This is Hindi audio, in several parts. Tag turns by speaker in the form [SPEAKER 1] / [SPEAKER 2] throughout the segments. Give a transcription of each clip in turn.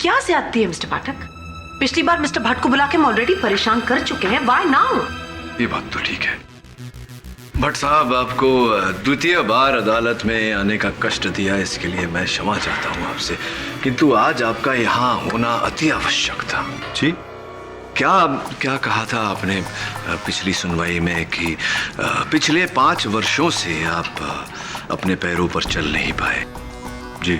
[SPEAKER 1] क्या ज्यादती है मिस्टर पाठक? पिछली बार मिस्टर भट्ट को बुला के हम ऑलरेडी परेशान कर चुके हैं। Why now?
[SPEAKER 2] ये बात तो ठीक है। भट्ट साहब, आपको द्वितीय बार अदालत में आने का कष्ट दिया, इसके लिए मैं क्षमा चाहता हूँ आपसे, किंतु आज आपका यहाँ होना अति आवश्यक था।
[SPEAKER 3] जी?
[SPEAKER 2] क्या कहा था आपने पिछली सुनवाई में कि पिछले 5 वर्षों से आप अपने पैरों पर चल नहीं पाए?
[SPEAKER 3] जी।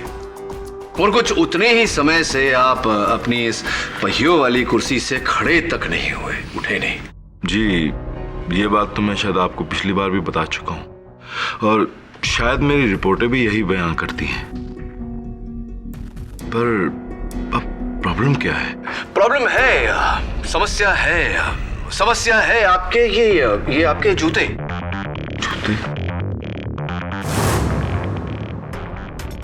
[SPEAKER 2] और कुछ उतने ही समय से आप अपनी इस पहियों वाली कुर्सी से खड़े तक नहीं हुए, उठे नहीं।
[SPEAKER 3] जी, ये बात तो मैं शायद आपको पिछली बार भी बता चुका हूँ और शायद मेरी रिपोर्टें भी यही बयान करती हैं। पर अब प्रॉब्लम क्या है?
[SPEAKER 2] प्रॉब्लम है, समस्या है आपके ये आपके जूते।
[SPEAKER 3] जूते?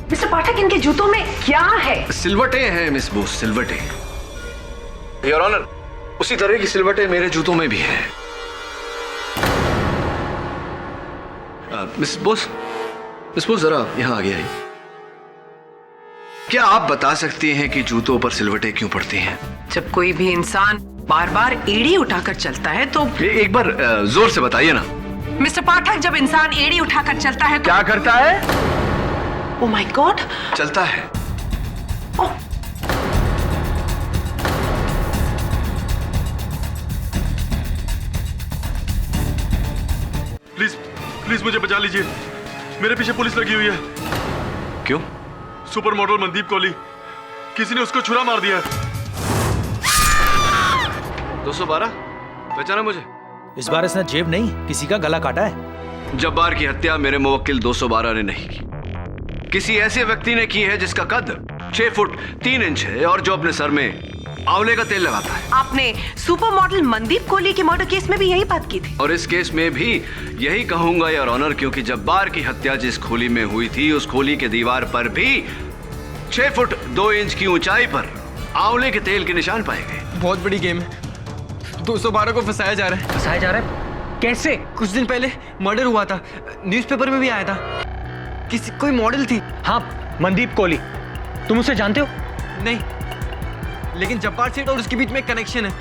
[SPEAKER 1] मिस्टर पाठक, इनके जूतों में क्या है?
[SPEAKER 2] सिलवटें हैं मिस बोस, सिलवटें। योर ऑनर, उसी तरह की सिलवटें मेरे जूतों में भी हैं। मिस बोस जरा यहां आगे आइए। क्या आप बता सकती हैं कि जूतों पर सिलवटें क्यों पड़ती हैं?
[SPEAKER 1] जब कोई भी इंसान बार बार एड़ी उठाकर चलता है तो
[SPEAKER 2] एक बार जोर से बताइए ना।
[SPEAKER 1] मिस्टर पाठक, जब इंसान एड़ी उठाकर चलता है तो
[SPEAKER 2] क्या करता है?
[SPEAKER 1] ओह माय गॉड,
[SPEAKER 2] चलता है।
[SPEAKER 1] ओह,
[SPEAKER 3] प्लीज मुझे बचा लीजिए, मेरे पीछे पुलिस लगी हुई है।
[SPEAKER 2] क्यों?
[SPEAKER 3] सुपर मॉडल मनदीप कोहली, किसी ने उसको छुरा मार दिया है।
[SPEAKER 2] 212 पहचाना मुझे?
[SPEAKER 4] इस बार इसने जेब नहीं, किसी का गला काटा है।
[SPEAKER 2] जब्बार की हत्या मेरे मुवक्किल 212 ने नहीं की, किसी ऐसे व्यक्ति ने की है जिसका कद 6 फुट 3 इंच है और जो अपने सर में आंवले का तेल लगाता है।
[SPEAKER 1] आपने सुपर मॉडल मनदीप कोहली के मर्डर केस में भी यही बात की थी।
[SPEAKER 2] और इस केस में भी यही कहूंगा योर ऑनर, क्योंकि जब्बार की हत्या जिस खोली में हुई थी उस खोली के दीवार पर भी 6 फुट 2 इंच की ऊंचाई पर आंवले के तेल के निशान पाए गए।
[SPEAKER 5] बहुत बड़ी गेम है। 212 को फंसाया जा रहा है।
[SPEAKER 4] फंसाया जा रहा है? कैसे?
[SPEAKER 5] कुछ दिन पहले मर्डर हुआ था, न्यूज़पेपर में भी आया था। कोई मॉडल थी।
[SPEAKER 4] हाँ, मनदीप कोहली। तुम उसे जानते हो?
[SPEAKER 5] नहीं, लेकिन जब्बार सेठ और उसके बीच में एक कनेक्शन है।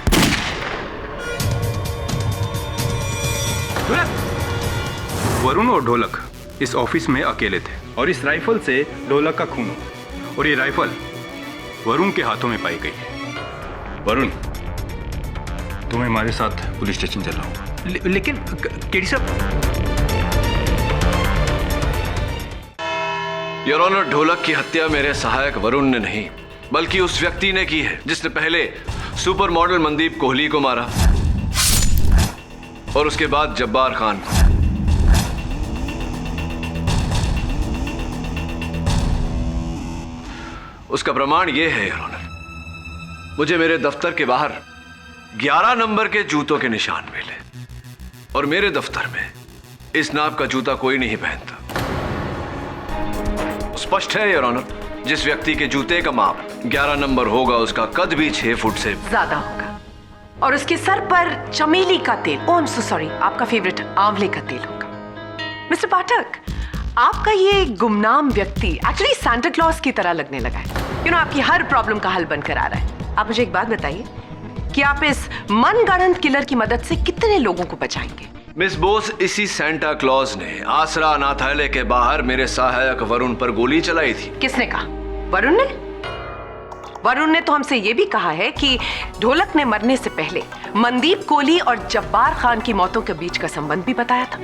[SPEAKER 6] वरुण और ढोलक इस ऑफिस में अकेले थे और इस राइफल से ढोलक का खून हुआ और ये राइफल वरुण के हाथों में पाई गई है। वरुण, तुम्हें हमारे साथ पुलिस स्टेशन चलाओ।
[SPEAKER 4] लेकिन केडी साहब,
[SPEAKER 2] योर ऑनर, ढोलक की हत्या मेरे सहायक वरुण ने नहीं बल्कि उस व्यक्ति ने की है जिसने पहले सुपर मॉडल मनदीप कोहली को मारा और उसके बाद जब्बार खान को। उसका प्रमाण यह है योर ऑनर, मुझे मेरे दफ्तर के बाहर 11 नंबर के जूतों के निशान मिले और मेरे दफ्तर में इस नाप का जूता कोई नहीं पहनता। स्पष्ट है योर ऑनर, जिस व्यक्ति के जूते का माप 11 नंबर होगा उसका कद भी 6 फुट से
[SPEAKER 1] ज्यादा होगा और उसके सर पर चमेली का तेल, ओह आई एम सो सॉरी, आपका फेवरेट आंवले का तेल होगा। मिस्टर पाठक, आपका ये गुमनाम व्यक्ति एक्चुअली सांता क्लॉज की तरह लगने लगा है। आपकी हर प्रॉब्लम का हल बनकर आ रहा है। आप मुझे एक बात बताइए कि आप इस मनगढ़ंत किलर की मदद से कितने लोगों को बचाएंगे?
[SPEAKER 2] मिस बोस, इसी सांता क्लॉज ने आसरा अनाथालय के बाहर मेरे सहायक वरुण पर गोली चलाई थी।
[SPEAKER 1] किसने कहा? वरुण ने? वरुण ने तो हमसे यह भी कहा है कि ढोलक ने मरने से पहले मनदीप कोहली और जब्बार खान की मौतों के बीच का संबंध भी बताया था।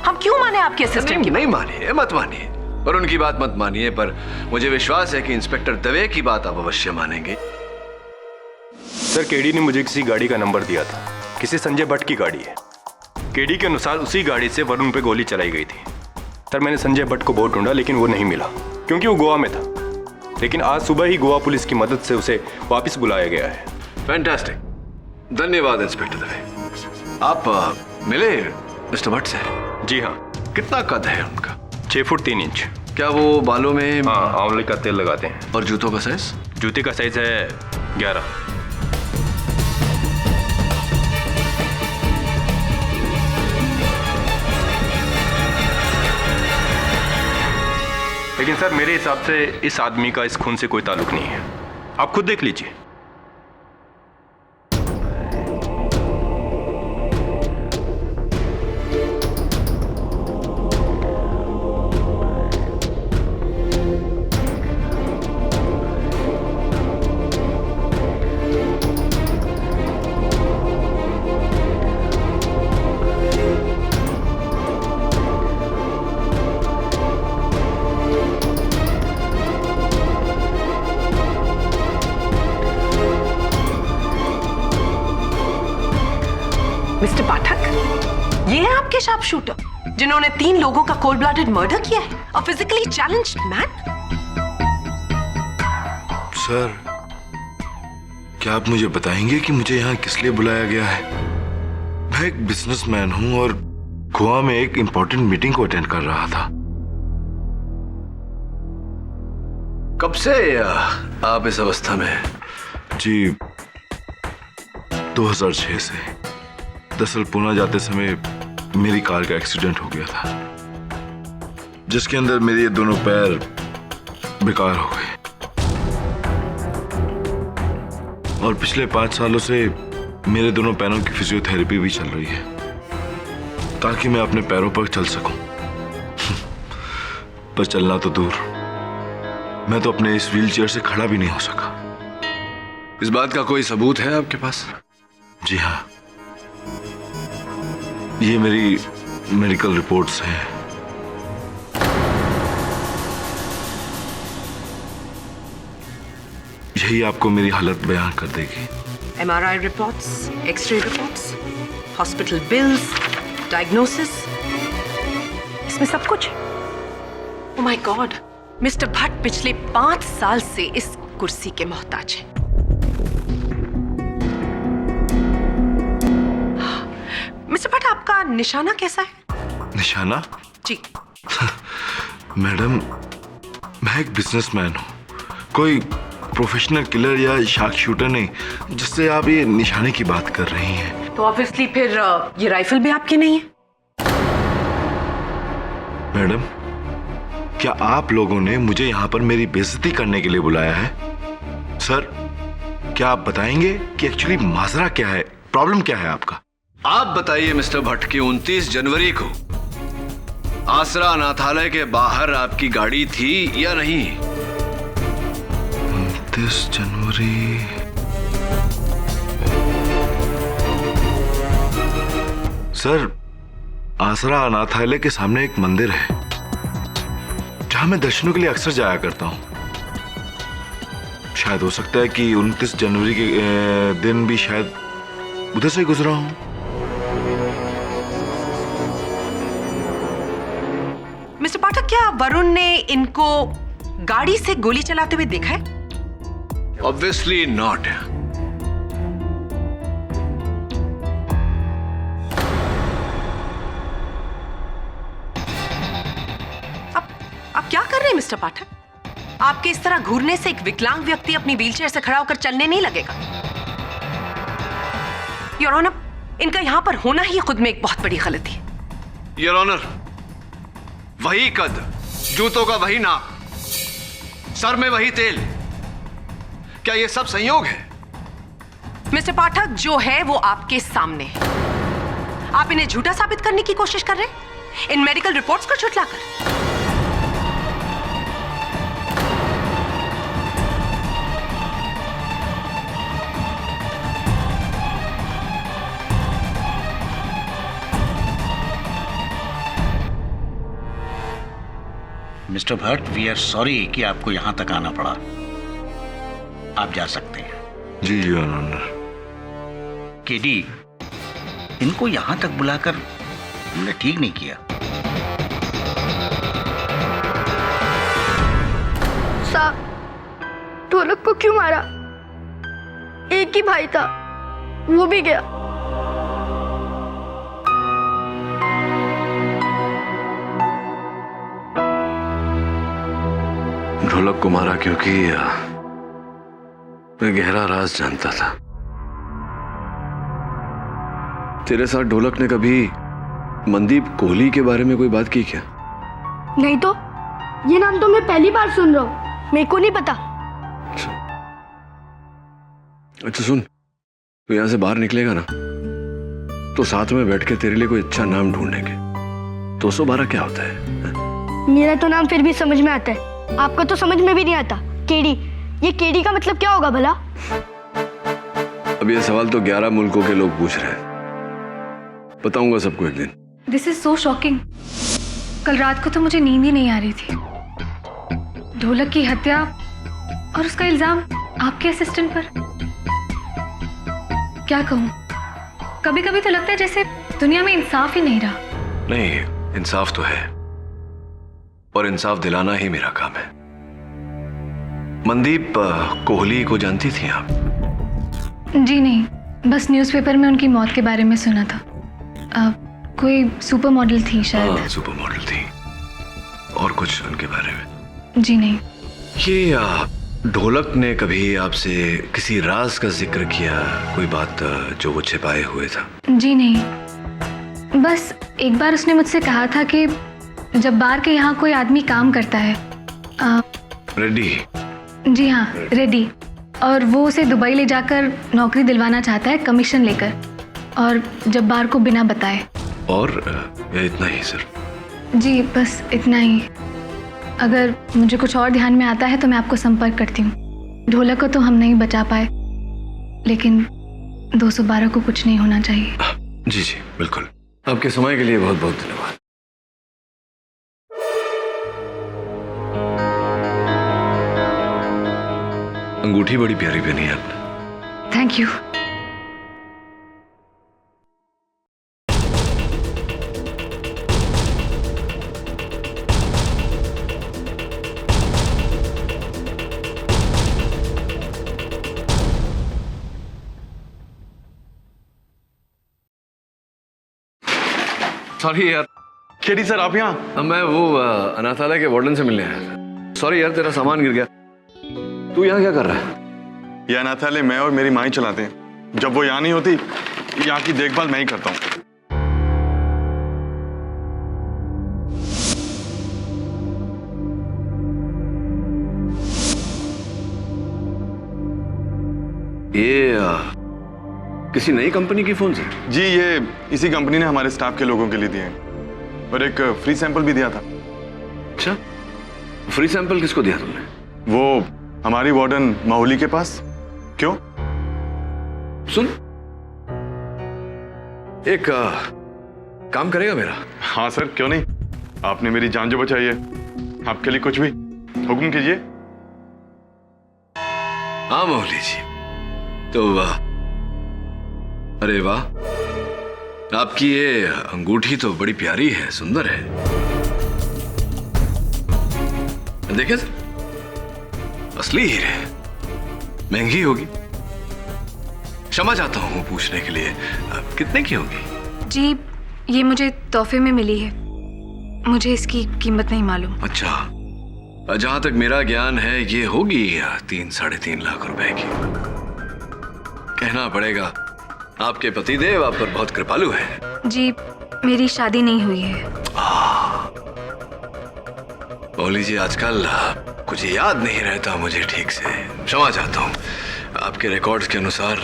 [SPEAKER 1] हम क्यों माने आपके असिस्टेंट की?
[SPEAKER 2] नहीं मानिए, मत मानिए, वरुण की बात मत मानिए, पर मुझे विश्वास है कि इंस्पेक्टर दवे की बात आप अवश्य मानेंगे।
[SPEAKER 6] सर, केडी ने मुझे किसी गाड़ी का नंबर दिया था, किसी संजय भट्ट की गाड़ी है। केडी के अनुसार उसी गाड़ी से वरुण पे गोली चलाई गई थी। सर, मैंने संजय भट्ट को बहुत ढूंढा लेकिन वो नहीं मिला क्योंकि वो गोवा में था, लेकिन आज सुबह ही गोवा पुलिस की मदद से उसे वापस बुलाया गया है।
[SPEAKER 2] फैंटास्टिक, धन्यवाद इंस्पेक्टर दवे। आप मिले मिस्टर भट्ट से?
[SPEAKER 6] जी हाँ।
[SPEAKER 2] कितना कद है उनका?
[SPEAKER 6] 6 फुट 3 इंच।
[SPEAKER 2] क्या वो बालों में?
[SPEAKER 6] हाँ, आंवले का तेल लगाते हैं।
[SPEAKER 2] और जूतों का साइज?
[SPEAKER 6] जूते का साइज है 11। लेकिन सर मेरे हिसाब से इस आदमी का इस खून से कोई ताल्लुक नहीं है, आप खुद देख लीजिए।
[SPEAKER 1] मिस्टर पाठक, ये है आपके शार्प शूटर जिन्होंने 3 लोगों का कोल्ड ब्लडेड मर्डर किया है, अ फिजिकली चैलेंज्ड मैन।
[SPEAKER 3] सर, क्या आप मुझे बताएंगे कि मुझे यहाँ किस लिए बुलाया गया है? मैं एक बिजनेसमैन हूँ और गोवा में एक इंपॉर्टेंट मीटिंग को अटेंड कर रहा था।
[SPEAKER 2] कब से आप इस अवस्था में हैं?
[SPEAKER 3] जी, 2006 से। दरअसल पुणे जाते समय मेरी कार का एक्सीडेंट हो गया था, जिसके अंदर मेरे ये दोनों पैर बेकार हो गए और पिछले 5 सालों से मेरे दोनों पैरों की फिजियोथेरेपी भी चल रही है ताकि मैं अपने पैरों पर चल सकूं। पर चलना तो दूर, मैं तो अपने इस व्हीलचेयर से खड़ा भी नहीं हो सका।
[SPEAKER 2] इस बात का कोई सबूत है आपके पास?
[SPEAKER 3] जी हाँ, ये मेरी मेडिकल रिपोर्ट्स हैं। यही आपको मेरी हालत बयान कर देगी।
[SPEAKER 1] MRI reports, xray reports, hospital bills, diagnosis, इसमें सब कुछ। Oh my god, mister Bhatt पिछले 5 साल से इस कुर्सी के मोहताज हैं। मिस्टर भट्ट, आपका निशाना कैसा है?
[SPEAKER 3] निशाना?
[SPEAKER 1] जी।
[SPEAKER 3] मैडम, मैं एक बिजनेसमैन हूँ, कोई प्रोफेशनल किलर या शार्क शूटर नहीं, जिससे आप ये निशाने की बात कर रही हैं।
[SPEAKER 1] तो ऑब्वियसली फिर ये राइफल भी आपकी नहीं है।
[SPEAKER 3] मैडम, क्या आप लोगों ने मुझे यहाँ पर मेरी बेइज्जती करने के लिए बुलाया है? सर, क्या आप बताएंगे कि एक्चुअली माजरा क्या है, प्रॉब्लम क्या है आपका?
[SPEAKER 2] आप बताइए मिस्टर भट्ट की 29 जनवरी को आसरा अनाथालय के बाहर आपकी गाड़ी थी या नहीं?
[SPEAKER 3] 29 जनवरी। सर, आसरा अनाथालय के सामने एक मंदिर है जहां मैं दर्शनों के लिए अक्सर जाया करता हूं। शायद हो सकता है कि 29 जनवरी के दिन भी शायद उधर से गुजरा हूं।
[SPEAKER 1] मिस्टर पाठक, क्या वरुण ने इनको गाड़ी से गोली चलाते हुए देखा है?
[SPEAKER 2] Obviously not.
[SPEAKER 1] आप क्या कर रहे हैं मिस्टर पाठक? आपके इस तरह घूरने से एक विकलांग व्यक्ति अपनी व्हीलचेयर से खड़ा होकर चलने नहीं लगेगा। योर ऑनर, इनका यहां पर होना ही खुद में एक बहुत बड़ी गलती है।
[SPEAKER 2] योर ऑनर, वही कद, जूतों का वही नाप, सर में वही तेल, क्या ये सब संयोग है?
[SPEAKER 1] मिस्टर पाठक, जो है वो आपके सामने है। आप इन्हें झूठा साबित करने की कोशिश कर रहे हैं इन मेडिकल रिपोर्ट्स को झुठलाकर।
[SPEAKER 7] Mister Bhatt, we are sorry कि आपको यहां तक आना पड़ा। आप जा सकते हैं।
[SPEAKER 3] जी जी ऑनर।
[SPEAKER 7] केडी, इनको यहां तक बुलाकर हमने ठीक नहीं किया।
[SPEAKER 8] साहब, ढोलक को क्यों मारा? एक ही भाई था, वो भी गया।
[SPEAKER 2] ढोलक को मारा क्योंकि मैं गहरा राज जानता था। तेरे साथ ढोलक ने कभी मनदीप कोहली के बारे में कोई बात की क्या?
[SPEAKER 8] नहीं तो ये नाम तो मैं पहली बार सुन रहा हूँ, मेरे को नहीं पता।
[SPEAKER 2] अच्छा सुन, तू यहाँ से बाहर निकलेगा ना तो साथ में बैठ के तेरे लिए कोई अच्छा नाम ढूंढेंगे। 212 क्या होता है?
[SPEAKER 8] मेरा तो नाम फिर भी समझ में आता है, आपका तो समझ में भी नहीं आता। केडी, ये केडी का मतलब क्या होगा भला?
[SPEAKER 2] अब ये सवाल तो 11 मुल्कों के लोग पूछ रहे हैं, बताऊंगा सबको एक दिन।
[SPEAKER 9] This is so shocking. कल रात को तो मुझे नींद ही नहीं आ रही थी। ढोलक की हत्या और उसका इल्जाम आपके असिस्टेंट पर। क्या कहूँ, कभी कभी तो लगता है जैसे दुनिया में इंसाफ ही नहीं रहा।
[SPEAKER 2] नहीं, इंसाफ तो है और इंसाफ दिलाना ही मेरा काम है। मनदीप कोहली को जानती थी आप?
[SPEAKER 9] जी नहीं, बस न्यूज़पेपर में उनकी मौत के बारे में सुना था। कोई सुपर मॉडल थी शायद।
[SPEAKER 2] हाँ, सुपर मॉडल थी। और कुछ उनके बारे में?
[SPEAKER 9] जी नहीं।
[SPEAKER 2] ये ढोलक ने कभी आपसे किसी राज का जिक्र किया, कोई बात जो वो छिपाए हुए था?
[SPEAKER 9] जी नहीं, बस एक बार उसने मुझसे कहा था कि जब बार के यहाँ कोई आदमी काम करता है,
[SPEAKER 2] रेड्डी।
[SPEAKER 9] जी हाँ, रेड्डी, और वो उसे दुबई ले जाकर नौकरी दिलवाना चाहता है कमीशन लेकर, और जब बार को बिना बताए।
[SPEAKER 2] और या इतना ही सर?
[SPEAKER 9] जी बस इतना ही। अगर मुझे कुछ और ध्यान में आता है तो मैं आपको संपर्क करती हूँ। ढोलक को तो हम नहीं बचा पाए, लेकिन 212 को कुछ नहीं होना चाहिए।
[SPEAKER 2] जी जी बिल्कुल। आपके समय के लिए बहुत बहुत धन्यवाद। अंगूठी बड़ी प्यारी पहनी है आपने।
[SPEAKER 9] Thank you.
[SPEAKER 2] सॉरी यार।
[SPEAKER 3] केडी सर, आप यहाँ?
[SPEAKER 2] मैं वो अनाथालय के वार्डन से मिलने आया था। सॉरी यार, तेरा सामान गिर गया। तू यहाँ क्या कर रहा है?
[SPEAKER 10] ये अनाथालय मैं और मेरी माँ ही चलाते हैं। जब वो यहाँ नहीं होती, यहाँ की देखभाल मैं ही करता हूँ।
[SPEAKER 2] ये किसी नई कंपनी की फोन से?
[SPEAKER 10] जी, ये इसी कंपनी ने हमारे स्टाफ के लोगों के लिए दिए हैं और एक फ्री सैंपल भी दिया था।
[SPEAKER 2] अच्छा, फ्री सैंपल किसको दिया तुमने?
[SPEAKER 10] वो हमारी वार्डन माहौली के पास। क्यों?
[SPEAKER 2] सुन, एक काम करेगा मेरा?
[SPEAKER 10] हाँ सर, क्यों नहीं। आपने मेरी जान जो बचाई है, आपके लिए कुछ भी हुक्म कीजिए।
[SPEAKER 2] हाँ माहौली जी, तो वाह, अरे वाह, आपकी ये अंगूठी तो बड़ी प्यारी है, सुंदर है। देखे सर, असली हीरे, महंगी होगी। क्षमा चाहता हूँ पूछने के लिए, कितने की होगी?
[SPEAKER 9] जी, ये मुझे तोहफे में मिली है, मुझे इसकी कीमत नहीं मालूम।
[SPEAKER 2] अच्छा, जहां तक मेरा ज्ञान है ये होगी 3-3.5 लाख रुपए की। कहना पड़ेगा आपके पतिदेव आप पर बहुत कृपालु है।
[SPEAKER 9] जी, मेरी शादी नहीं हुई है।
[SPEAKER 2] बोली जी, आजकल कुछ याद नहीं रहता मुझे ठीक से, क्षमा चाहता हूँ। आपके रिकॉर्ड्स के अनुसार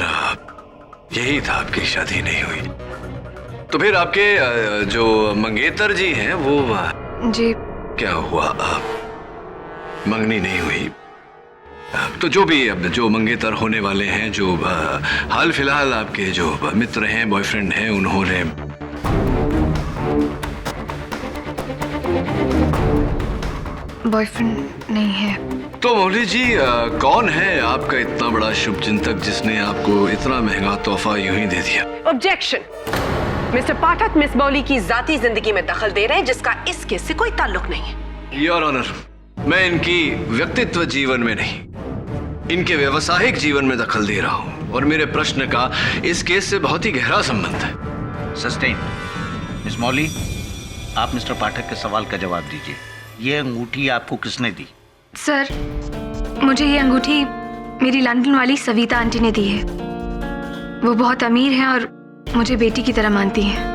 [SPEAKER 2] यही था, आपकी शादी नहीं हुई। तो फिर आपके जो मंगेतर जी हैं वो
[SPEAKER 9] जी,
[SPEAKER 2] क्या हुआ? मंगनी नहीं हुई? तो जो भी अब जो मंगेतर होने वाले हैं, जो हाल फिलहाल आपके जो मित्र हैं, बॉयफ्रेंड हैं, उन्होंने
[SPEAKER 9] बॉयफ्रेंड नहीं है।
[SPEAKER 2] तो मौली जी, कौन है आपका इतना बड़ा शुभ चिंतक जिसने आपको इतना महंगा तोहफा यूं ही दे दिया?
[SPEAKER 1] ऑब्जेक्शन। मिस्टर पाठक मिस मौली की जाती जिंदगी में दखल दे रहे हैं जिसका इस केस से कोई ताल्लुक नहीं है।
[SPEAKER 2] योर ऑनर, मैं इनकी व्यक्तित्व जीवन में नहीं, इनके व्यवसायिक जीवन में दखल दे रहा हूं और मेरे प्रश्न का इस केस से बहुत ही गहरा संबंध है।
[SPEAKER 7] सस्टेन। मिस मौली, आप मिस्टर पाठक के सवाल का जवाब दीजिए। ये अंगूठी आपको किसने दी?
[SPEAKER 9] सर, मुझे ये अंगूठी मेरी लंदन वाली सविता आंटी ने दी है। वो बहुत अमीर हैं और मुझे बेटी की तरह मानती हैं।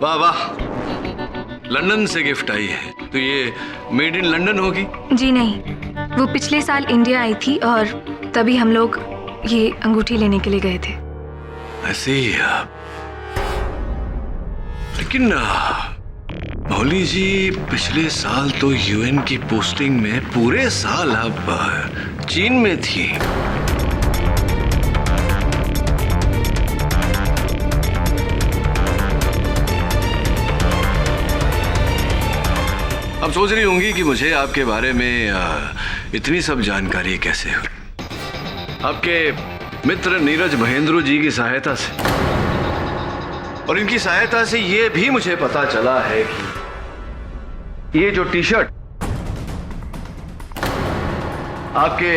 [SPEAKER 2] वाह वाह, लंदन से गिफ्ट आई है। तो ये मेड इन लंदन होगी?
[SPEAKER 9] जी नहीं, वो पिछले साल इंडिया आई थी और तभी हम लोग ये अंगूठी लेने के लिए गए थे।
[SPEAKER 2] ऐसे ही लेकिन मौली जी पिछले साल तो यूएन की पोस्टिंग में पूरे साल आप चीन में थी। अब सोच रही होंगी कि मुझे आपके बारे में इतनी सब जानकारी कैसे हुई। आपके मित्र नीरज महेंद्र जी की सहायता से, और इनकी सहायता से ये भी मुझे पता चला है कि ये जो टी शर्ट आपके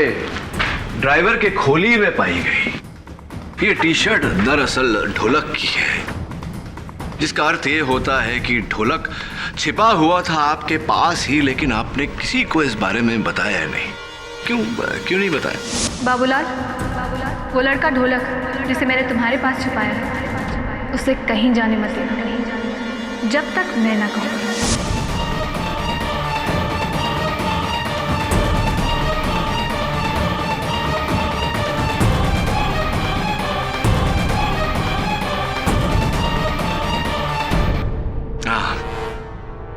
[SPEAKER 2] ड्राइवर के खोली में पाई गई, ये टी शर्ट दरअसल ढोलक की है, जिसका अर्थ ये होता है कि ढोलक छिपा हुआ था आपके पास ही, लेकिन आपने किसी को इस बारे में बताया नहीं। क्यों नहीं बताया?
[SPEAKER 9] बाबूलाल, वो लड़का ढोलक जिसे मैंने तुम्हारे पास छुपाया है, उसे कहीं जाने मत देना जब तक मैं ना कहूँ।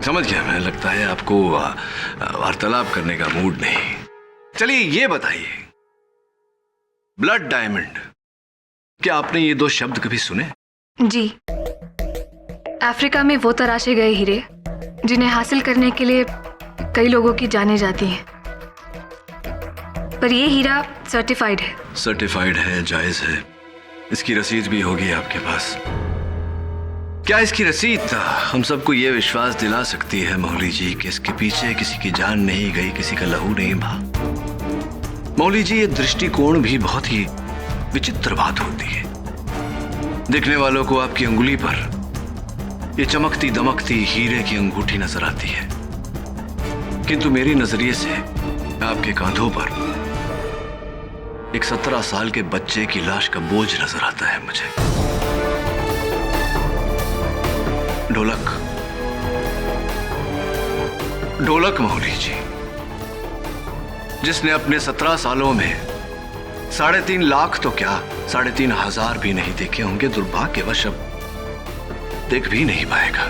[SPEAKER 2] समझ गया मैं, लगता है आपको वार्तालाप करने का मूड नहीं। चलिए ये बताइए, ब्लड डायमंड, क्या आपने ये दो शब्द कभी सुने?
[SPEAKER 9] जी, अफ्रीका में वो तराशे गए हीरे जिन्हें हासिल करने के लिए कई लोगों की जानें जाती हैं, पर ये हीरा सर्टिफाइड है।
[SPEAKER 2] सर्टिफाइड है, जायज है, इसकी रसीद भी होगी आपके पास। क्या इसकी रसीद हम सबको ये विश्वास दिला सकती है मौली जी कि इसके पीछे किसी की जान नहीं गई, किसी का लहू नहीं बहा? मौली जी, ये दृष्टिकोण भी बहुत ही विचित्र बात होती है। देखने वालों को आपकी अंगुली पर ये चमकती दमकती हीरे की अंगूठी नजर आती है, किंतु मेरी नजरिए से आपके कांधों पर एक 17 साल के बच्चे की लाश का बोझ नजर आता है मुझे। ढोलक मौली जी, जिसने अपने 17 सालों में 3.5 लाख तो क्या 3,500 भी नहीं देखे होंगे, दुर्भाग्यवश अब देख भी नहीं पाएगा।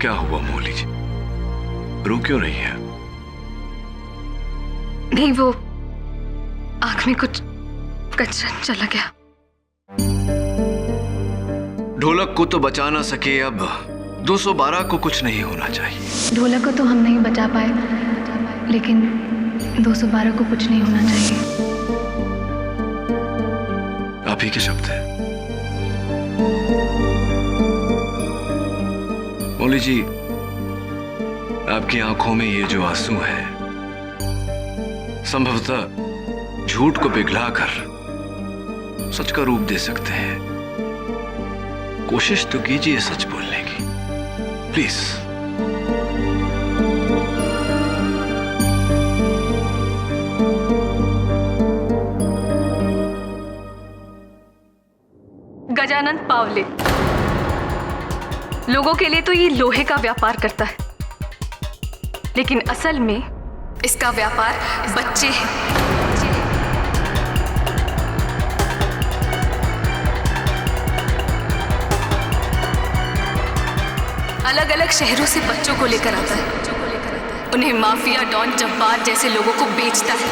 [SPEAKER 2] क्या हुआ मौली जी, रो क्यों रही है?
[SPEAKER 9] नहीं, वो आंख में कुछ कचरा चला गया।
[SPEAKER 2] ढोलक को तो बचा ना सके, अब 212 को कुछ नहीं होना चाहिए।
[SPEAKER 9] ढोलक को तो हम नहीं बचा पाए, लेकिन 212 को कुछ नहीं होना चाहिए।
[SPEAKER 2] आप ही के शब्द हैं मौली जी। आपकी आंखों में ये जो आंसू है, संभवतः झूठ को पिघलाकर सच का रूप दे सकते हैं। कोशिश तो कीजिए सच बोलने की, प्लीज।
[SPEAKER 9] गजानन पावले लोगों के लिए तो ये लोहे का व्यापार करता है, लेकिन असल में इसका व्यापार बच्चे हैं। अलग अलग शहरों से बच्चों को लेकर आता है, उन्हें माफिया, डॉन, जब्बार जैसे लोगों को बेचता है।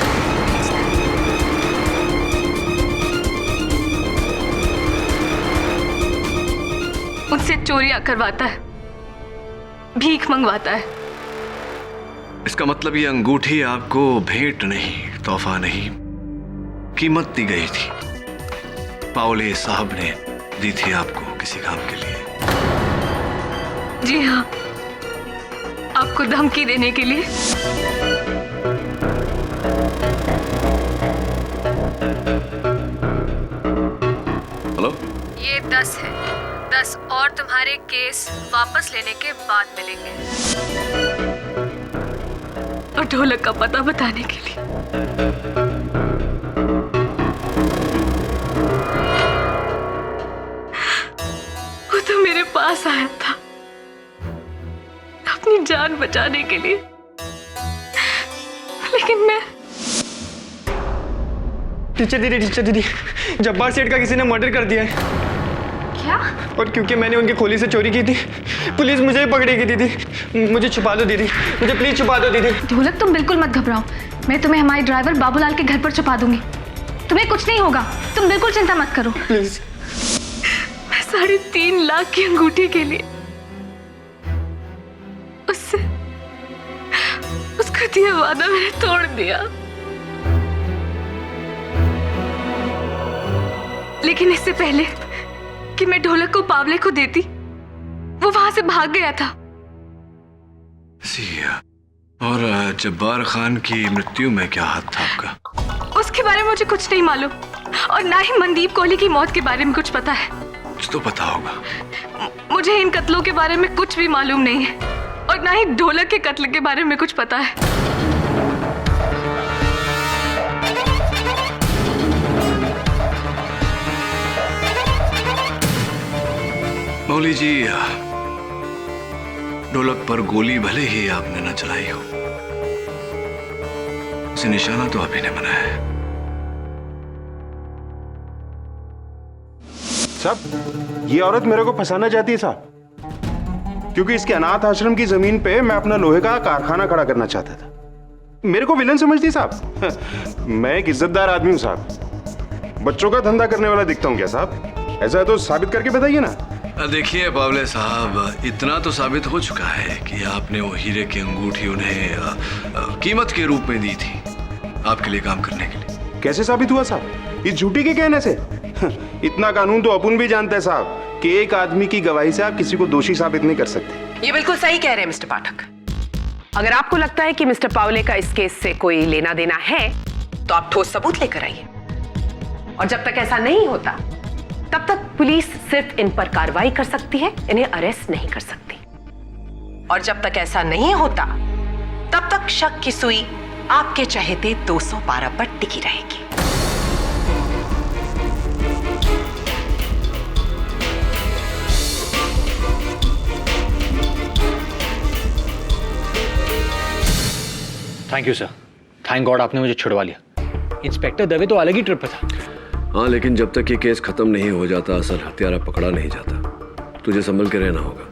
[SPEAKER 9] उनसे चोरियां करवाता है, भीख मंगवाता है।
[SPEAKER 2] इसका मतलब ये अंगूठी आपको भेंट नहीं, तोहफा नहीं, कीमत दी गई थी। पावले साहब ने दी थी आपको किसी काम के लिए।
[SPEAKER 9] जी हाँ, आपको धमकी देने के लिए।
[SPEAKER 2] हेलो,
[SPEAKER 9] ये 10 है, 10 और तुम्हारे केस वापस लेने के बाद मिलेंगे, और ढोलक का पता बताने के लिए।
[SPEAKER 1] पास आया था अपनी जान बचाने के लिए, लेकिन मैं
[SPEAKER 5] टीचर दीदी, जब्बार सेठ का किसी ने मर्डर कर दिया है।
[SPEAKER 9] क्या?
[SPEAKER 5] और क्योंकि मैंने उनकी खोली से चोरी की थी, पुलिस मुझे ही पकड़ेगी दीदी। मुझे छुपा दो दीदी, मुझे प्लीज छुपा दो दीदी।
[SPEAKER 9] ढोलक तुम बिल्कुल मत घबराओ, मैं तुम्हें हमारे ड्राइवर बाबूलाल के घर पर छुपा दूंगी। तुम्हें कुछ नहीं होगा, तुम बिल्कुल चिंता मत करो।
[SPEAKER 5] प्लीज।
[SPEAKER 1] मैं 3.5 लाख की अंगूठी के लिए उसका दिया वादा मैंने तोड़ दिया, लेकिन इससे पहले कि मैं ढोलक को पावले को देती, वो वहां से भाग गया था।
[SPEAKER 2] और जब्बार खान की मृत्यु में क्या हाथ था आपका?
[SPEAKER 1] उसके बारे में मुझे कुछ नहीं मालूम, और ना ही मनदीप कोहली की मौत के बारे में कुछ पता है।
[SPEAKER 2] कुछ तो पता होगा।
[SPEAKER 1] मुझे इन कत्लों के बारे में कुछ भी मालूम नहीं है, और ना ही ढोलक के कत्ल के बारे में कुछ पता है।
[SPEAKER 2] मौली जी, ढोलक पर गोली भले ही आपने न चलाई हो, उसे निशाना तो आप ही ने बनाया है।
[SPEAKER 11] साहब, ये औरत मेरे को फंसाना चाहती है साहब, क्योंकि इसके अनाथ आश्रम की जमीन पे मैं अपना लोहे का कारखाना खड़ा करना चाहता था। मेरे को विलन समझती साहब। मैं एक इज्जतदार आदमी हूं साहब, बच्चों का धंधा करने वाला दिखता हूं क्या साहब? ऐसा है तो साबित करके बताइए ना।
[SPEAKER 2] देखिए पावले साहब, इतना तो साबित हो चुका है कि आपने वो हीरे की अंगूठी उन्हें कीमत के रूप में दी थी, आपके लिए काम करने के लिए।
[SPEAKER 11] कैसे साबित हुआ साहब? इस झूठी के कहने से? इतना कानून तो अपन भी जानते हैं साहब कि एक आदमी की गवाही से आप किसी को दोषी साबित नहीं कर सकते।
[SPEAKER 1] ये बिल्कुल सही कह रहे हैं मिस्टर पाठक। अगर आपको लगता है कि मिस्टर पावले का इस केस से कोई लेना देना है, तो आप ठोस सबूत लेकर आइए, और जब तक ऐसा नहीं होता तब तक पुलिस सिर्फ इन पर कार्रवाई कर सकती है, इन्हें अरेस्ट नहीं कर सकती। और जब तक ऐसा नहीं होता तब तक शक की सुई आपके चहेते 212 पर टिकी रहेगी।
[SPEAKER 4] Thank you sir, thank God आपने मुझे छुड़वा लिया। इंस्पेक्टर दवे तो अलग ही ट्रिप पे था।
[SPEAKER 2] हाँ, लेकिन जब तक ये केस खत्म नहीं हो जाता, असल हत्यारा पकड़ा नहीं जाता, तुझे संभल के रहना होगा,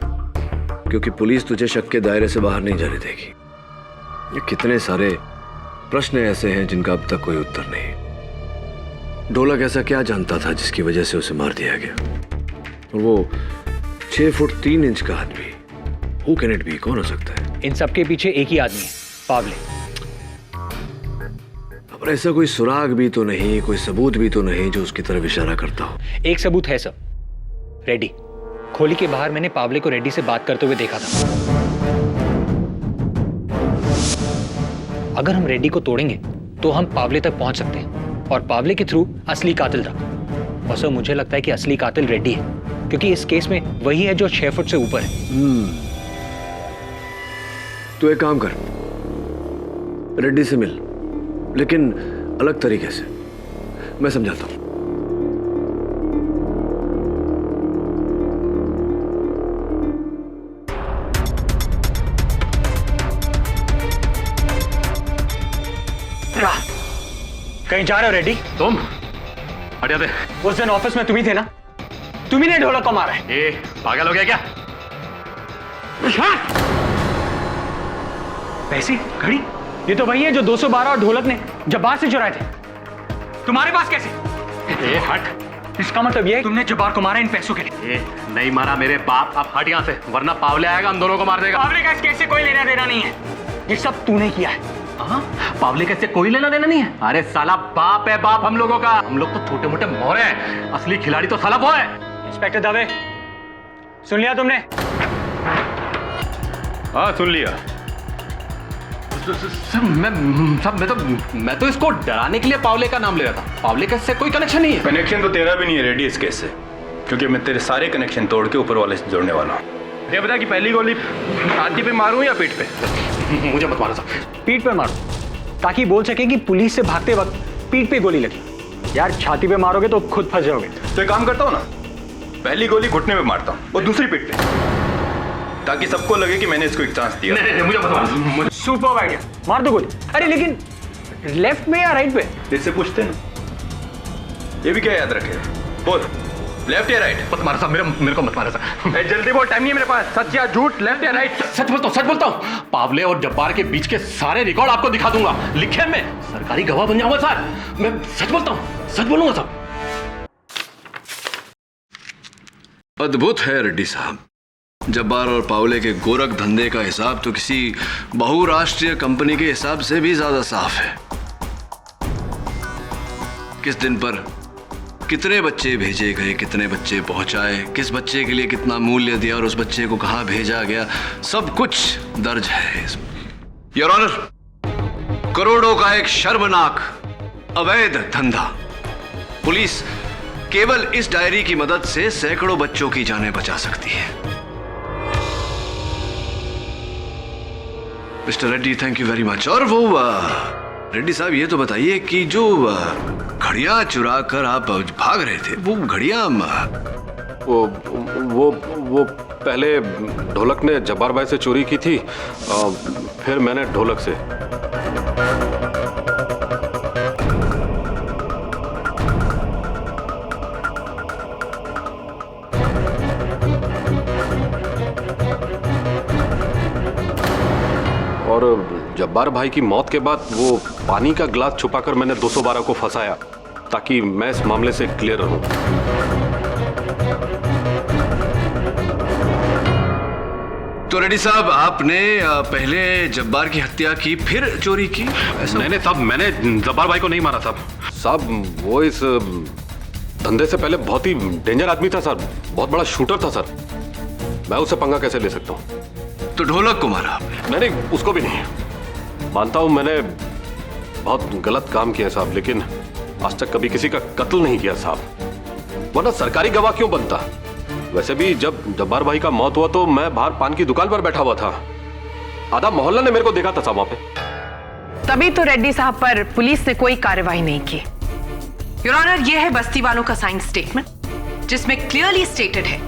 [SPEAKER 2] क्योंकि पुलिस तुझे शक के दायरे से बाहर नहीं जाने देगी। ये कितने सारे प्रश्न ऐसे हैं जिनका अब तक कोई उत्तर नहीं। ढोलक ऐसा क्या जानता था जिसकी वजह से उसे मार दिया गया? और वो 6 फुट 3 इंच का आदमी, हु कैन इट बी? कौन हो सकता है?
[SPEAKER 4] इन सबके पीछे एक ही आदमी है, पावले।
[SPEAKER 2] और ऐसा कोई सुराग भी तो नहीं, कोई सबूत भी तो नहीं जो उसकी तरफ इशारा करता हो?
[SPEAKER 4] एक सबूत है सर, रेड्डी। खोली के बाहर मैंने पावले को रेड्डी से बात करते हुए देखा था। अगर हम रेड्डी को तोड़ेंगे तो हम पावले तक पहुंच सकते हैं, और पावले के थ्रू असली कातिल तक। और सर मुझे लगता है कि असली कातिल रेड्डी है, क्योंकि इस केस में वही है जो 6 फुट से ऊपर है।
[SPEAKER 2] तो एक काम कर, रेड्डी से मिल, लेकिन अलग तरीके से। मैं समझाता हूं।
[SPEAKER 4] कहीं जा रहे हो रेड्डी?
[SPEAKER 6] तुम हट जाते।
[SPEAKER 4] उस दिन ऑफिस में तुम ही थे ना? तुम ही ने ढोलक को मारा है।
[SPEAKER 6] ये पागल हो गया क्या?
[SPEAKER 4] पैसे, घड़ी, ये तो वही है जो 212 और ढोलक ने जब्बार से चुराए थे। तुम्हारे पास कैसे?
[SPEAKER 6] ए हट।
[SPEAKER 4] इसका मतलब ये है तुमने जब्बार को मारा इन पैसों के लिए?
[SPEAKER 6] ए नहीं मारा मेरे बाप। अब हट यहाँ से, वरना पावले आएगा, हम दोनों को मार देगा।
[SPEAKER 4] पावले का इस केस से कोई लेना देना नहीं है, ये सब तूने किया है।
[SPEAKER 6] पावले का इससे कोई लेना देना नहीं है? अरे साला बाप है बाप हम लोगों का। हम लोग तो छोटे मोटे मोरे हैं, असली खिलाड़ी तो साला वो है।
[SPEAKER 4] इंस्पेक्टर दवे, सुन लिया तुमने?
[SPEAKER 6] हाँ सुन लिया। मैं तो इसको डराने के लिए पावले का नाम ले रहा था। पावले का इससे कोई कनेक्शन नहीं है।
[SPEAKER 11] कनेक्शन तो तेरा भी नहीं है रेडी इस केस से, क्योंकि मैं तेरे सारे कनेक्शन तोड़ के ऊपर वाले से जोड़ने वाला हूँ।
[SPEAKER 6] ये बता कि पहली गोली छाती पे मारूं या पीठ पे? मुझे मत मारो साहब।
[SPEAKER 4] पीठ पे मारो, ताकि बोल सके कि पुलिस से भागते वक्त पीठ पे गोली लगी। यार छाती पे मारोगे तो खुद फंस जाओगे।
[SPEAKER 11] तो एक काम करता हूँ ना,
[SPEAKER 6] पहली गोली घुटने में मारता हूँ और दूसरी पीठ पे, ताकि सबको लगे कि मैंने इसको एक चांस दिया।
[SPEAKER 4] नहीं, मुझे मत। सुपर आइडिया, मार दो गोली। अरे लेकिन लेफ्ट में या राइट पे?
[SPEAKER 6] इससे पूछते हैं, ये भी क्या याद रखे? बोल, लेफ्ट या राइट?
[SPEAKER 4] मत मारा साहब, मेरे को मत मारा साहब।
[SPEAKER 6] जल्दी बोल, टाइम नहीं है मेरे पास। सच या झूठ, लेफ्ट या राइट?
[SPEAKER 12] सच बोलता हूँ। पावले और जब्बार के बीच के सारे रिकॉर्ड आपको दिखा दूंगा, लिखे मैं सरकारी गवाह बन जाऊंगा सर। मैं सच बोलता हूँ, सच बोलूंगा साहब।
[SPEAKER 2] अद्भुत है रेड्डी साहब, जब्बार और पावले के गोरख धंधे का हिसाब तो किसी बहुराष्ट्रीय कंपनी के हिसाब से भी ज्यादा साफ है। किस दिन पर कितने बच्चे भेजे गए, कितने बच्चे पहुंचाए, किस बच्चे के लिए कितना मूल्य दिया और उस बच्चे को कहां भेजा गया, सब कुछ दर्ज है इसमें। योर ऑनर, करोड़ों का एक शर्मनाक अवैध धंधा। पुलिस केवल इस डायरी की मदद से सैकड़ों बच्चों की जानें बचा सकती है। Mister Reddy, thank you very much. और वो रेड्डी साहब, ये तो बताइए कि जो घड़ियां चुरा कर आप भाग रहे थे, वो घड़ियां
[SPEAKER 13] वो पहले ढोलक ने जब्बार भाई से चोरी की थी, फिर मैंने ढोलक से। और जब्बार भाई की मौत के बाद वो पानी का गिलास छुपाकर मैंने 212 को फंसाया, ताकि मैं इस मामले से क्लियर रहूं।
[SPEAKER 2] तो रेड्डी साहब, आपने पहले जब्बार की हत्या की, फिर चोरी की?
[SPEAKER 13] नहीं साहब, मैंने जब्बार भाई को नहीं मारा साहब। साहब वो इस धंधे से पहले बहुत ही डेंजर आदमी था सर, बहुत बड़ा शूटर था सर। मैं उससे पंगा कैसे ले सकता हूँ?
[SPEAKER 2] तो ढोलक को मारा आपने?
[SPEAKER 13] नहीं, उसको भी नहीं। मानता हूं मैंने बहुत गलत काम किया साहब, लेकिन आज तक कभी किसी का कत्ल नहीं किया साहब, वरना सरकारी गवाह क्यों बनता? वैसे भी जब जब्बार भाई का मौत हुआ तो मैं बाहर पान की दुकान पर बैठा हुआ था, आधा मोहल्ला ने मेरे को देखा था साहब वहां पे।
[SPEAKER 1] तभी तो रेड्डी साहब पर पुलिस ने कोई कार्रवाई नहीं की। योर ऑनर, यह है बस्ती वालों का साइन स्टेटमेंट, जिसमें क्लियरली स्टेटेड है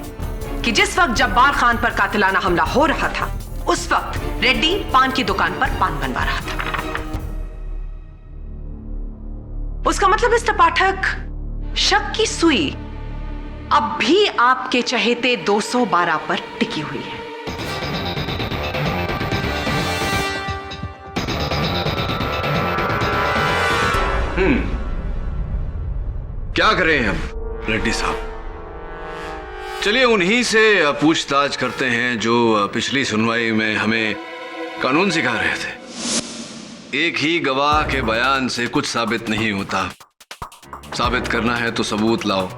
[SPEAKER 1] कि जिस वक्त जब्बार खान पर कातिलाना हमला हो रहा था, उस वक्त रेड्डी पान की दुकान पर पान बनवा रहा था। उसका मतलब मिस्टर पाठक, शक की सुई अब भी आपके चहेते 212 पर टिकी हुई है।
[SPEAKER 2] क्या करें हम रेड्डी साहब? चलिए उन्हीं से पूछताछ करते हैं जो पिछली सुनवाई में हमें कानून सिखा रहे थे। एक ही गवाह के बयान से कुछ साबित नहीं होता, साबित करना है तो सबूत लाओ।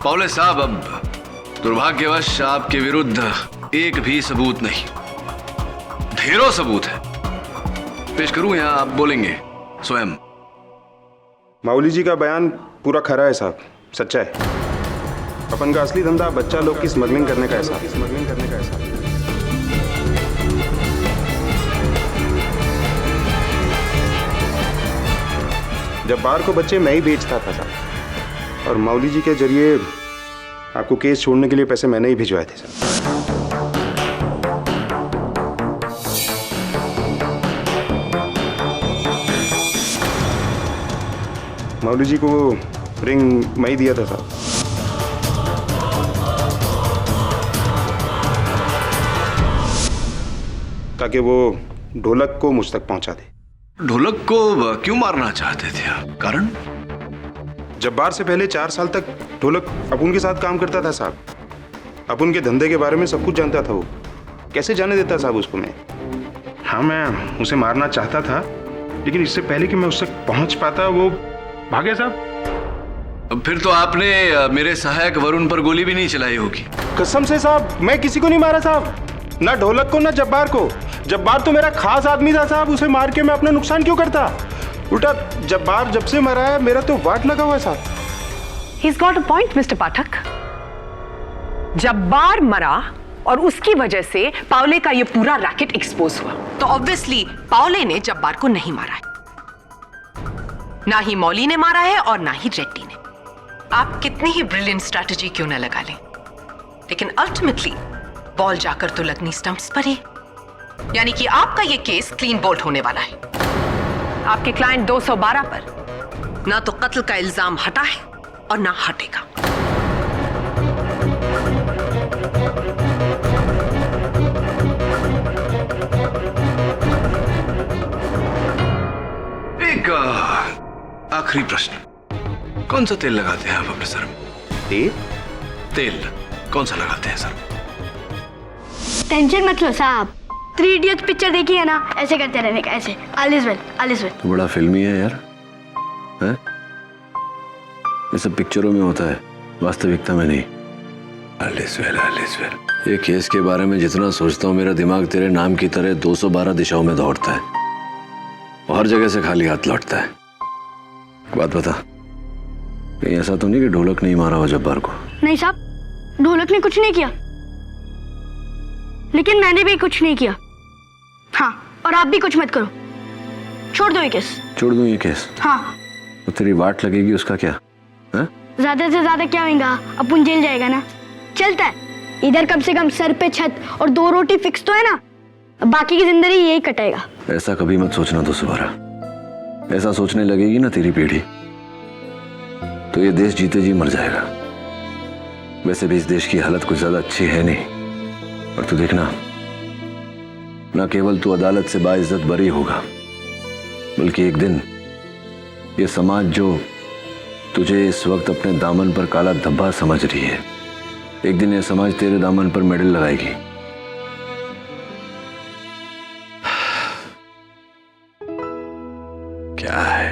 [SPEAKER 2] पावले साहब, अब दुर्भाग्यवश आपके विरुद्ध एक भी सबूत नहीं, ढेरों सबूत है। पेश करूं या आप बोलेंगे स्वयं?
[SPEAKER 11] माऊली जी का बयान पूरा खरा है साहब, सच्चा है। अपन का असली धंधा बच्चा लोग की स्मगलिंग करने का है साहब। जब्बार को बच्चे मैं ही बेचता था साहब, और माऊली जी के जरिए आपको केस छोड़ने के लिए पैसे मैंने ही भिजवाए थे साहब। माऊली जी को वो रिंग मैं ही दिया था साहब। ताकि वो ढोलक को मुझ तक पहुंचा दे।
[SPEAKER 2] ढोलक को क्यों मारना चाहते थे आप? कारण?
[SPEAKER 11] जब्बार से पहले 4 साल तक ढोलक अपुन के साथ काम करता था साहब। अपुन के धंधे के बारे में सब कुछ जानता था वो। कैसे जाने देता साहब उसको मैं? हाँ, मैं उसे मारना चाहता था, लेकिन इससे पहले कि मैं उससे पहुंच पाता वो भाग गया साहब।
[SPEAKER 2] फिर तो आपने मेरे सहायक वरुण पर गोली भी नहीं चलाई होगी।
[SPEAKER 11] कसम से साहब, मैं किसी को नहीं मारा साहब, ना ढोलक को ना जब्बार को। जब्बार तो मेरा खास आदमी था साहब, उसे मार के मैं अपना नुकसान क्यों करता? उल्टा जब्बार जब से मरा है मेरा तो वाट लगा हुआ है साहब।
[SPEAKER 1] He's got a point, mister Pathak. Jabbar मरा और उसकी वजह से पावले का ये पूरा रैकेट एक्सपोज हुआ, तो ऑब्वियसली पावले ने जब्बार को नहीं मारा है, ना ही मौली ने मारा है और ना ही रेड्डी ने। आप कितनी ही ब्रिलियंट स्ट्रैटेजी क्यों न लगा लें, लेकिन अल्टीमेटली बॉल जाकर तो लगनी स्टंप्स पर ही। यानी कि आपका ये केस क्लीन बोल्ड होने वाला है। आपके क्लाइंट 212 पर ना तो कत्ल का इल्जाम हटा है और ना हटेगा।
[SPEAKER 2] एक आखिरी प्रश्न, कौन सा तेल लगाते हैं आप अपने सर में? तेल कौन सा लगाते हैं सर में?
[SPEAKER 8] टेंशन मत लो साहब, 3 इडियट्स पिक्चर देखी है ना, ऐसे करते रहने का, ऐसे all is well, all is well.
[SPEAKER 2] तो बड़ा फिल्मी है यार, हैं? ये सब पिक्चरों में होता है, वास्तविकता में नहीं। All is well, all is well. ये केस के बारे में जितना सोचता हूँ मेरा दिमाग तेरे नाम की तरह 212 दिशाओं में दौड़ता है और हर जगह से खाली हाथ लौटता है। बात बता, कहीं ऐसा तो नहीं कि ढोलक नहीं मारा हो जब्बार को?
[SPEAKER 8] नहीं साहब, ढोलक ने कुछ नहीं किया, लेकिन मैंने भी कुछ नहीं किया। हाँ, और आप भी कुछ मत करो, छोड़ दो ये केस।
[SPEAKER 2] छोड़ दूं ये केस?
[SPEAKER 8] हाँ।
[SPEAKER 2] तो तेरी वाट लगेगी उसका क्या है?
[SPEAKER 8] ज्यादा से ज्यादा क्या होगा, अपन जेल जाएगा ना, चलता है। इधर कम से कम सर पे छत और 2 रोटी फिक्स तो है ना, बाकी की जिंदगी यही कटेगा।
[SPEAKER 2] ऐसा कभी मत सोचना दोबारा, ऐसा सोचने लगेगी ना तेरी पीढ़ी तो ये देश जीते जी मर जाएगा। वैसे भी इस देश की हालत कुछ ज्यादा अच्छी है नहीं, और तू देखना, ना केवल तू अदालत से बाइज्जत बरी होगा, बल्कि एक दिन ये समाज जो तुझे इस वक्त अपने दामन पर काला धब्बा समझ रही है, एक दिन ये समाज तेरे दामन पर मेडल लगाएगी। क्या है,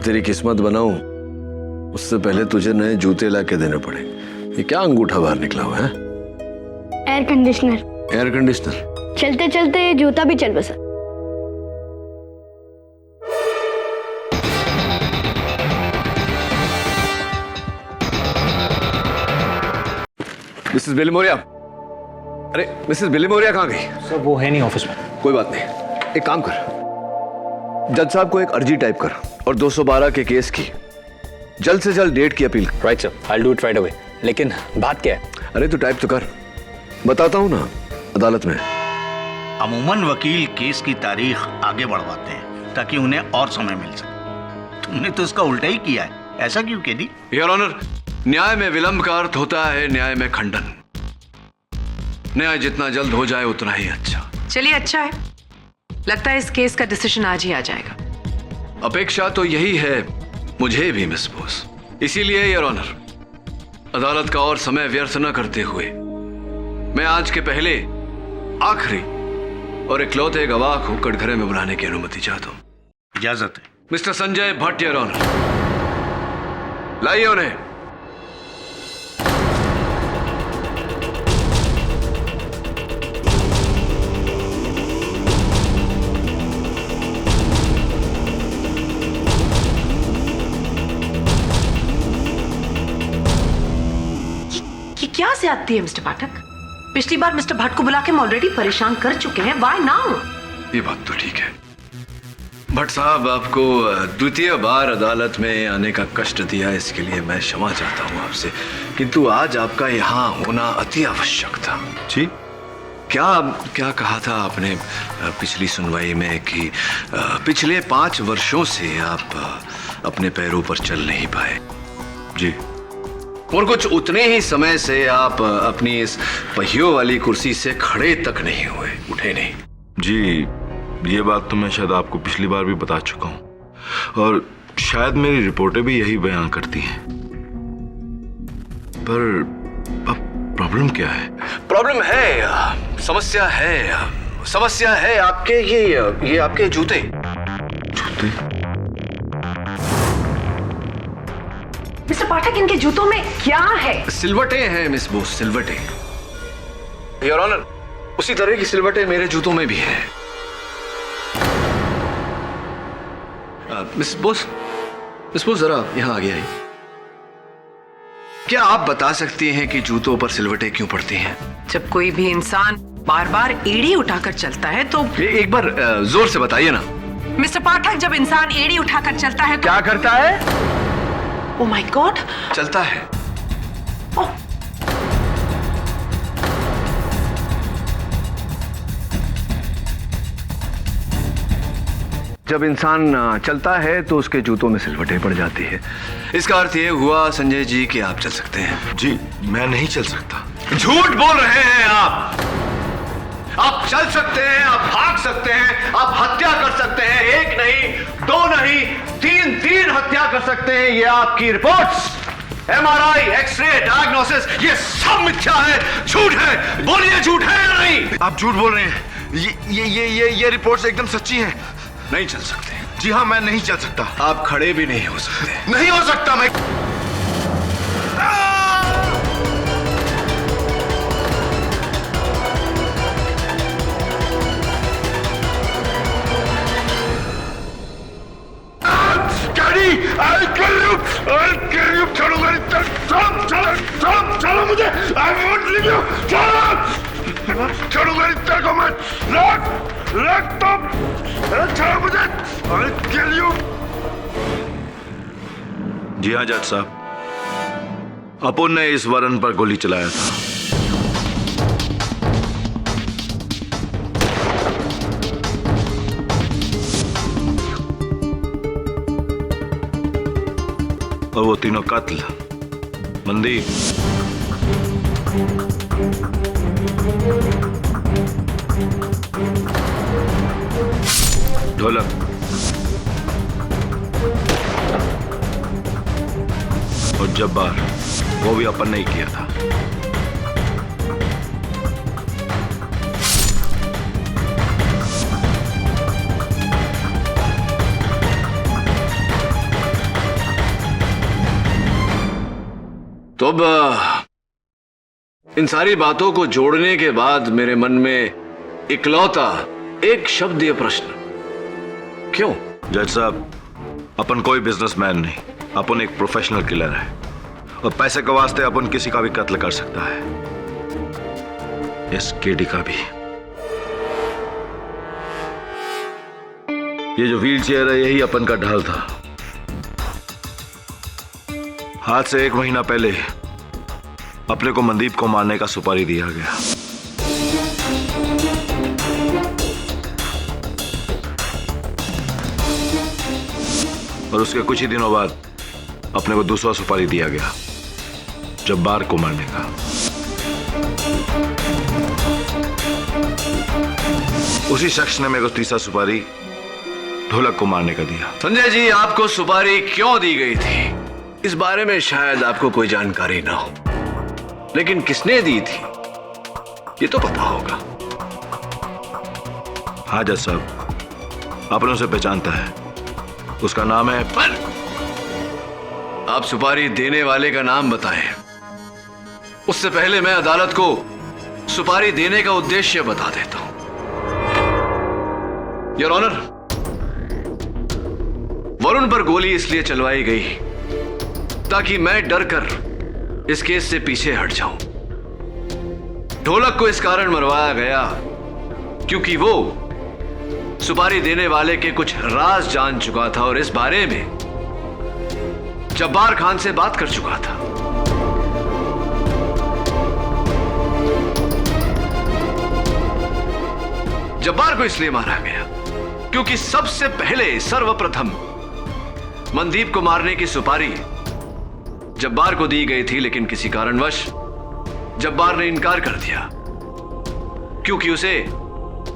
[SPEAKER 2] तेरी किस्मत बनाऊं उससे पहले तुझे नए जूते ला के देने पड़ेंगे। ये क्या अंगूठा बाहर निकला हुआ है?
[SPEAKER 8] Air conditioner.
[SPEAKER 2] Air conditioner?
[SPEAKER 8] चलते चलते जूता भी चल बसा।
[SPEAKER 2] मिसेस बिलीमोरिया, अरे मिसेस बिलीमोरिया कहाँ गई?
[SPEAKER 4] सर वो है नहीं ऑफिस में।
[SPEAKER 2] कोई बात नहीं, एक काम कर, जज साहब को एक अर्जी टाइप कर और 212 के केस की जल्द से जल्द डेट की appeal.
[SPEAKER 4] Right sir, I will do it right away. लेकिन बात क्या है?
[SPEAKER 2] अरे तू टाइप तो कर, बताता हूँ ना अदालत में।
[SPEAKER 7] अमूमन वकील केस की तारीख आगे बढ़वाते हैं ताकि उन्हें और समय मिल सके। तुमने तो इसका उल्टा ही किया है, ऐसा क्यों केडी?
[SPEAKER 2] योर ऑनर, न्याय में विलंब का अर्थ होता है न्याय में खंडन। न्याय जितना जल्द हो जाए उतना ही अच्छा।
[SPEAKER 1] चलिए अच्छा है, लगता है इस केस का डिसीजन आज ही आ जाएगा।
[SPEAKER 2] अपेक्षा तो यही है मुझे भी मिस बोस। इसीलिए योर ऑनर, अदालत का और समय व्यर्थ न करते हुए मैं आज के पहले आखिरी और इकलौते गवाह को कटघरे में बुलाने की अनुमति चाहता हूं।
[SPEAKER 7] इजाजत है।
[SPEAKER 2] Mister Sanjay Bhatt your honour, लाइए उन्हें।
[SPEAKER 1] क्या ज्यादती है मिस्टर पाठक? पिछली बार मिस्टर भट्ट को बुला के हम ऑलरेडी परेशान कर चुके हैं, व्हाई नाउ?
[SPEAKER 2] ये बात तो ठीक है, भट्ट साहब आपको द्वितीय बार अदालत में आने का कष्ट दिया, इसके लिए मैं क्षमा चाहता हूं आपसे, किंतु आज आपका यहाँ होना अति आवश्यक था।
[SPEAKER 3] जी?
[SPEAKER 2] क्या कहा था आपने पिछली सुनवाई में कि पिछले 5 वर्षों से आप अपने पैरों पर चल नहीं पाए?
[SPEAKER 3] जी।
[SPEAKER 2] और कुछ उतने ही समय से आप अपनी इस पहियों वाली कुर्सी से खड़े तक नहीं हुए, उठे नहीं।
[SPEAKER 3] जी, ये बात तो मैं शायद आपको पिछली बार भी बता चुका हूं और शायद मेरी रिपोर्टें भी यही बयान करती हैं। पर अब प्रॉब्लम क्या है?
[SPEAKER 2] प्रॉब्लम है, समस्या है आपके ये आपके जूते।
[SPEAKER 3] जूते?
[SPEAKER 1] मिस्टर पाठक, इनके जूतों में क्या है?
[SPEAKER 2] सिलवटें हैं मिस बोस, सिलवटें। योर ऑनर, उसी तरह की सिलवटें मेरे जूतों में भी हैं। मिस बोस जरा यहां आगे आइए। क्या आप बता सकती हैं कि जूतों पर सिलवटें क्यों पड़ती हैं?
[SPEAKER 1] जब कोई भी इंसान बार बार एड़ी उठाकर चलता है तो
[SPEAKER 2] एक बार जोर से बताइए ना।
[SPEAKER 1] मिस्टर पाठक, जब इंसान एड़ी उठाकर चलता है तो
[SPEAKER 2] क्या करता है?
[SPEAKER 1] ओह माय गॉड।
[SPEAKER 2] चलता है। जब इंसान चलता है तो उसके जूतों में सिलवटें पड़ जाती है। इसका अर्थ ये हुआ संजय जी कि आप चल सकते हैं।
[SPEAKER 3] जी मैं नहीं चल सकता।
[SPEAKER 2] झूठ बोल रहे हैं आप। आप चल सकते हैं, आप भाग सकते हैं, आप हत्या कर सकते हैं। एक नहीं, दो नहीं, तीन हत्या कर सकते हैं। ये आपकी रिपोर्ट्स, MRI, एक्सरे, डायग्नोसिस, ये सब मिथ्या है, झूठ है। बोलिए झूठ है या नहीं?
[SPEAKER 3] आप झूठ बोल रहे हैं। ये रिपोर्ट्स एकदम सच्ची हैं।
[SPEAKER 2] नहीं चल सकते।
[SPEAKER 3] जी हाँ, मैं नहीं चल सकता।
[SPEAKER 2] आप खड़े भी नहीं हो सकते।
[SPEAKER 3] नहीं हो सकता मैं।
[SPEAKER 11] चलो मुझे, I won't leave you. छोड़ूंगा नहीं तेरे को मैं। रख तुम, छोड़ मुझे, I'll kill you.
[SPEAKER 3] जी हाँ जज साहब, अपुन ने इस वरुण पर गोली चलाया था। और वो तीनों कत्ल मनदीप, ढोलक और जब्बार, वो भी अपन ने ही किया था।
[SPEAKER 2] तो अब इन सारी बातों को जोड़ने के बाद मेरे मन में इकलौता एक शब्दीय प्रश्न, क्यों?
[SPEAKER 3] जज साहब, अपन कोई बिजनेसमैन नहीं, अपन एक प्रोफेशनल किलर है और पैसे के वास्ते अपन किसी का भी कत्ल कर सकता है, इस केडी का भी। ये जो व्हील चेयर है यही अपन का ढाल था। आज से 1 महीना पहले अपने को मनदीप को मारने का सुपारी दिया गया। और उसके कुछ ही दिनों बाद अपने को दूसरा सुपारी दिया गया, जब्बार को मारने का। उसी शख्स ने मेरे को तीसरा सुपारी ढोलक को मारने का दिया।
[SPEAKER 2] संजय जी, आपको सुपारी क्यों दी गई थी इस बारे में शायद आपको कोई जानकारी ना हो, लेकिन किसने दी थी ये तो पता होगा।
[SPEAKER 3] हाँ जज साहब, आपने उसे पहचानता है, उसका नाम है।
[SPEAKER 2] पर आप सुपारी देने वाले का नाम बताएं, उससे पहले मैं अदालत को सुपारी देने का उद्देश्य बता देता हूं। योर ऑनर, वरुण पर गोली इसलिए चलवाई गई ताकि मैं डर कर इस केस से पीछे हट जाऊं। ढोलक को इस कारण मरवाया गया क्योंकि वो सुपारी देने वाले के कुछ राज जान चुका था और इस बारे में जब्बार खान से बात कर चुका था। जब्बार को इसलिए मारा गया क्योंकि सबसे पहले सर्वप्रथम मनदीप को मारने की सुपारी जब्बार को दी गई थी, लेकिन किसी कारणवश जब्बार ने इनकार कर दिया क्योंकि उसे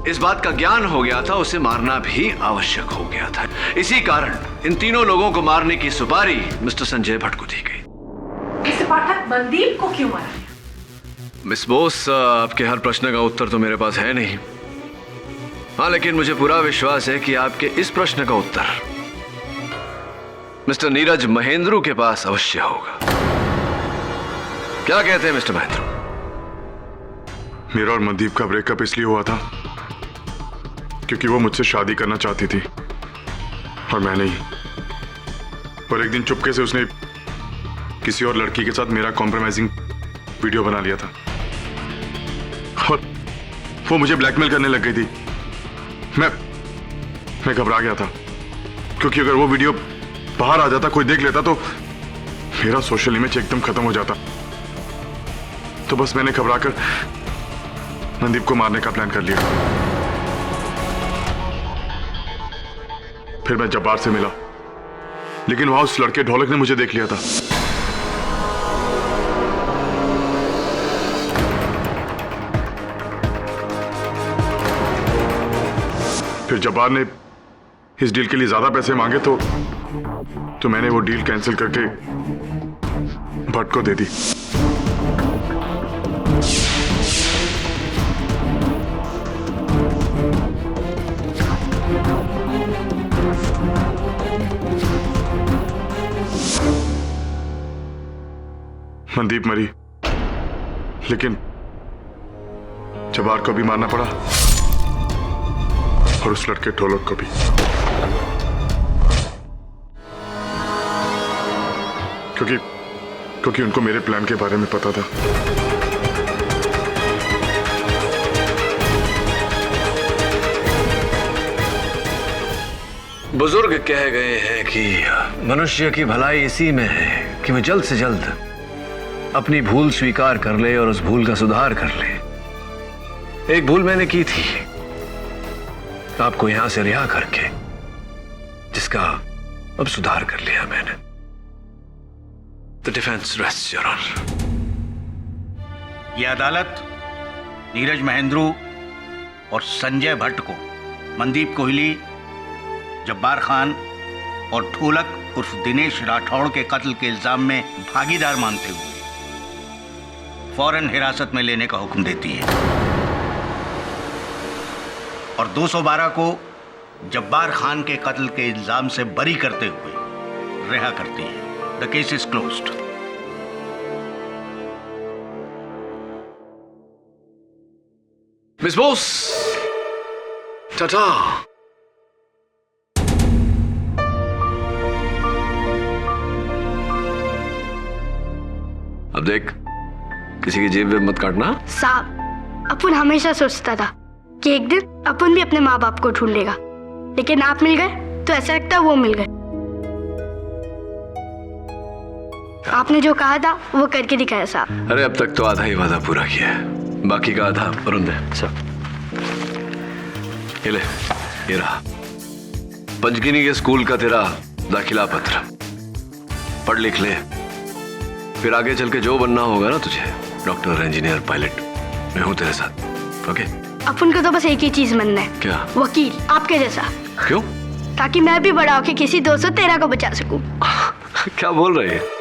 [SPEAKER 2] इस बात का ज्ञान हो गया था उसे मारना भी आवश्यक हो गया था। इसी कारण इन तीनों लोगों को मारने की सुपारी मिस्टर संजय भट्ट को दी गई।
[SPEAKER 1] मिस्टर पाठक, मनदीप को क्यों मारा?
[SPEAKER 2] मिस बोस, आपके हर प्रश्न का उत्तर तो मेरे पास है नहीं। हाँ, लेकिन मुझे पूरा विश्वास है कि आपके इस प्रश्न का उत्तर मिस्टर नीरज महेंद्रू के पास अवश्य होगा। क्या कहते हैं मिस्टर महेंद्रू?
[SPEAKER 10] मेरा और मनदीप का ब्रेकअप इसलिए हुआ था क्योंकि वो मुझसे शादी करना चाहती थी और मैं नहीं। पर एक दिन चुपके से उसने किसी और लड़की के साथ मेरा कॉम्प्रोमाइजिंग वीडियो बना लिया था और वो मुझे ब्लैकमेल करने लग गई थी। मैं घबरा गया था क्योंकि अगर वो वीडियो बाहर आ जाता, कोई देख लेता मेरा सोशल इमेज एकदम खत्म हो जाता। तो बस मैंने घबराकर मनदीप को मारने का प्लान कर लिया। फिर मैं जब्बार से मिला, लेकिन वहां उस लड़के ढोलक ने मुझे देख लिया था। फिर जब्बार ने इस डील के लिए ज्यादा पैसे मांगे तो मैंने वो डील कैंसिल करके भट्ट को दे दी। मनदीप मरी, लेकिन जब्बार को भी मारना पड़ा और उस लड़के ढोलक को भी। क्योंकि उनको मेरे प्लान के बारे में पता था।
[SPEAKER 2] बुजुर्ग कह गए हैं कि मनुष्य की भलाई इसी में है कि वह जल्द से जल्द अपनी भूल स्वीकार कर ले और उस भूल का सुधार कर ले। एक भूल मैंने की थी, आपको यहां से रिहा करके, जिसका अब सुधार कर लिया मैंने। The defense rests, Your Honor.
[SPEAKER 7] ये अदालत नीरज महेंद्रू और संजय भट्ट को मनदीप कोहली, जब्बार खान और ढोलक उर्फ दिनेश राठौड़ के कत्ल के इल्जाम में भागीदार मानते हुए फौरन हिरासत में लेने का हुक्म देती है और 212 को जब्बार खान के कत्ल के इल्जाम से बरी करते हुए रिहा करती है। The case is closed.
[SPEAKER 2] Miss Bose, ta-ta. अब देख, किसी की जेब वेब मत काटना।
[SPEAKER 8] साहब, अपन हमेशा सोचता था कि एक दिन अपन भी अपने माँ बाप को ढूंढेगा, लेकिन आप मिल गए तो ऐसा लगता वो मिल गए। आपने जो कहा था वो करके दिखाया साहब।
[SPEAKER 2] अरे अब तक तो आधा ही वादा पूरा किया है, बाकी का आधा वरुण दे। सब ये ले, ये रहा पंचगिनी के स्कूल का तेरा दाखिला पत्र। पढ़ लिख ले, फिर आगे चल के जो बनना होगा ना तुझे, डॉक्टर, इंजीनियर, पायलट, मैं हूं तेरे साथ। ओके?
[SPEAKER 8] अपन को तो बस एक ही चीज बनना है।
[SPEAKER 2] क्या?
[SPEAKER 8] वकील, आपके जैसा।
[SPEAKER 2] क्यों?
[SPEAKER 8] ताकि मैं भी बड़ा होके किसी 213 को बचा सकूं।
[SPEAKER 2] क्या बोल रही है?